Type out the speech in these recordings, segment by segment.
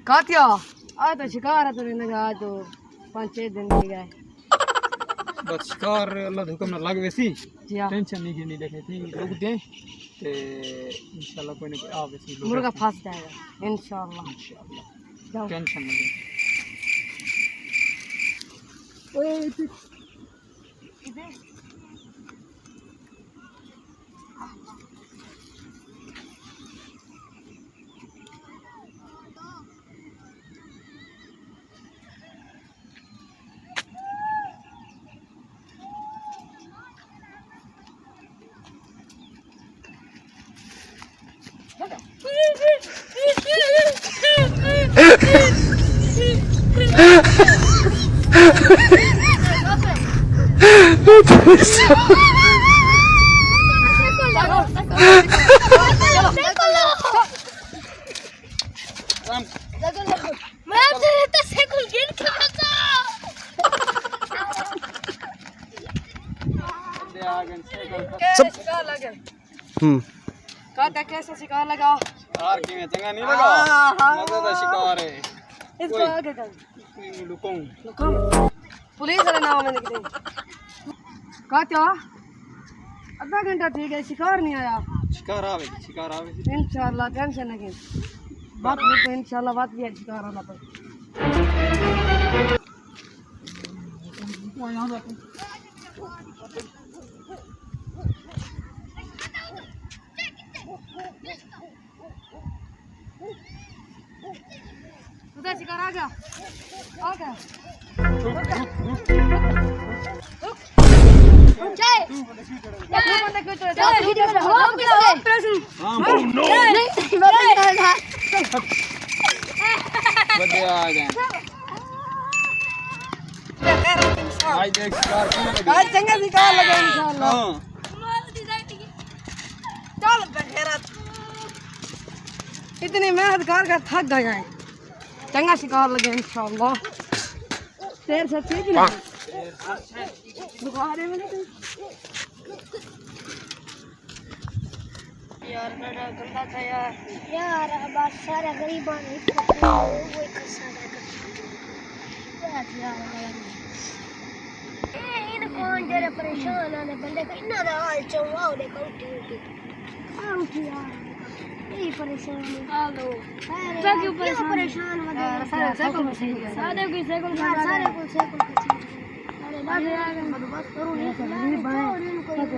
Katya आज तो शिकार है तो लगा तो 5-6 दिन हो गए बस शिकार अल्लाह हुक्म ना लग वैसी जी हां टेंशन नहीं घेनी देखे थी रुक दे ते इंशाल्लाह कोई ना कोई आ वैसी मुर्गा फंस जाएगा इंशाल्लाह जाओ टेंशन मत ले ओए इधर कहता कैसे शिकार लगा यार कि मैं चंगा नहीं लगा मजा का शिकार है इसको आगे कर लुकाऊं पुलिस वाले नाम मैंने कितने कहता आधा घंटा ठीक है शिकार नहीं आया शिकार आवे इंशाल्लाह टेंशन नहीं बात में तो इंशाल्लाह बात भी है शिकार आना पर वो यहां बैठो उधर शिकार आ गया जय बंदे क्यों चले बदे आ गए आज देख शिकार आज चंगा शिकार लगा इंशाल्लाह हां चल बखेरत इतनी मेहनत कर थक गए हैं चंगा शिकार लगे इंशाल्लाह शेर से ठीक नहीं बुखार है मैंने यार बड़ा गंदा था यार बस सारा गरीबां ने वो खसारा यार इन कौन जरा परेशान आने बंदे का इतना हाल चौवा दे उठी यार यही परेशान है हेलो क्यों परेशान हो गए सारे साइकिल में सही है सारे को साइकिल अरे ना बात करो नहीं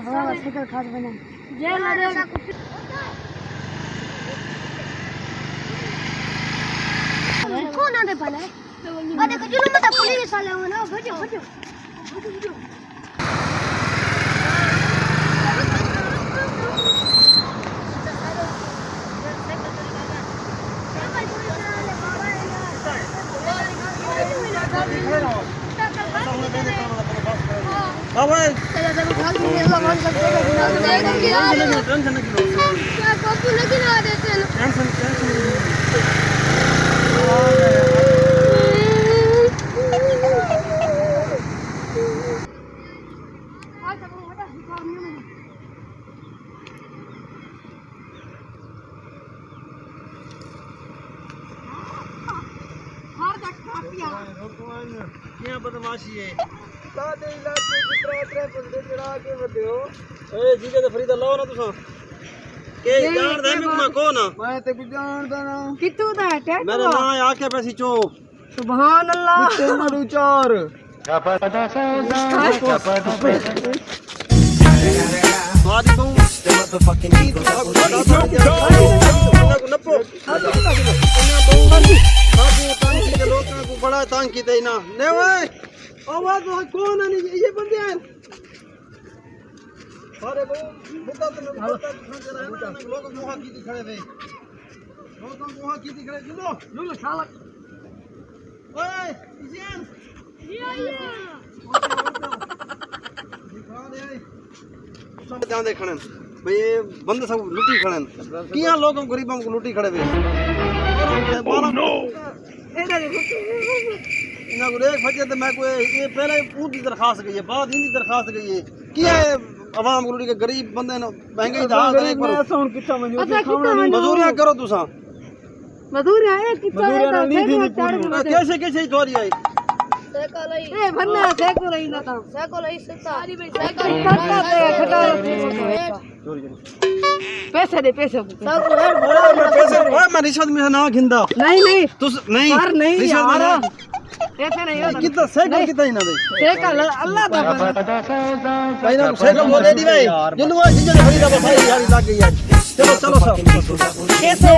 हवा साइकिल खास बना जेल में कौन आने वाला है अरे जुलूम मत पुलिस वाले हो ना भजो हां भाई टेंशन नहीं लो क्या कॉपी लेकिन आ देते हैं टेंशन क्या बदमाशी है सादे इलाके की तरह बंदे जड़ा के वधियो ए जीके ते फरीदा लाओ ना तुसा के जान दे मैं को ना मैं ते जानदा ना कितू दा है टैटू मेरा नाम आके पैसी चोप सुभान अल्लाह ते मारू चार स्वादी तू बड़ा तंग की देना ने ओए आवाज कौन है ये बंदे हैं अरे वो बुता तो लोग मुहा की खड़े थे लोग मुहा की खड़े लो साला ओए इजियन ये दिखा दे सब ध्यान दे खड़न भाई ये बंदे सब लुटी खड़न किया लोगों गरीबों को लुटी खड़े वे नो इना को देख फजे तो मैं कोई ये पहले पूरी दरखास्त गई है बाद ही दरखास्त गई है किया है आवाम गुरुड़ी के गरीब बंदे न महंगाई दा एक बार सुन कितना मजदूरियां करो तुसा मधुर है कितना कैसे कैसे चोरी आई ए भन्ना साइकिल ही ना था साइकिल ही सारी भाई साइकिल करता है खटा पैसे दे पैसे पैसे ओए मैं रिश्वत में ना खिंदा नहीं तू नहीं यार नहीं रिश्वत में यार ना ऐसे नहीं होता कितना साइकिल कितना ही ना दे साइकिल अल्लाह का भाई ना साइकिल वो दे दी भाई जिन्हों जिन्हों खरीदा भाई यार लग गई यार चलो चलो सब कैसे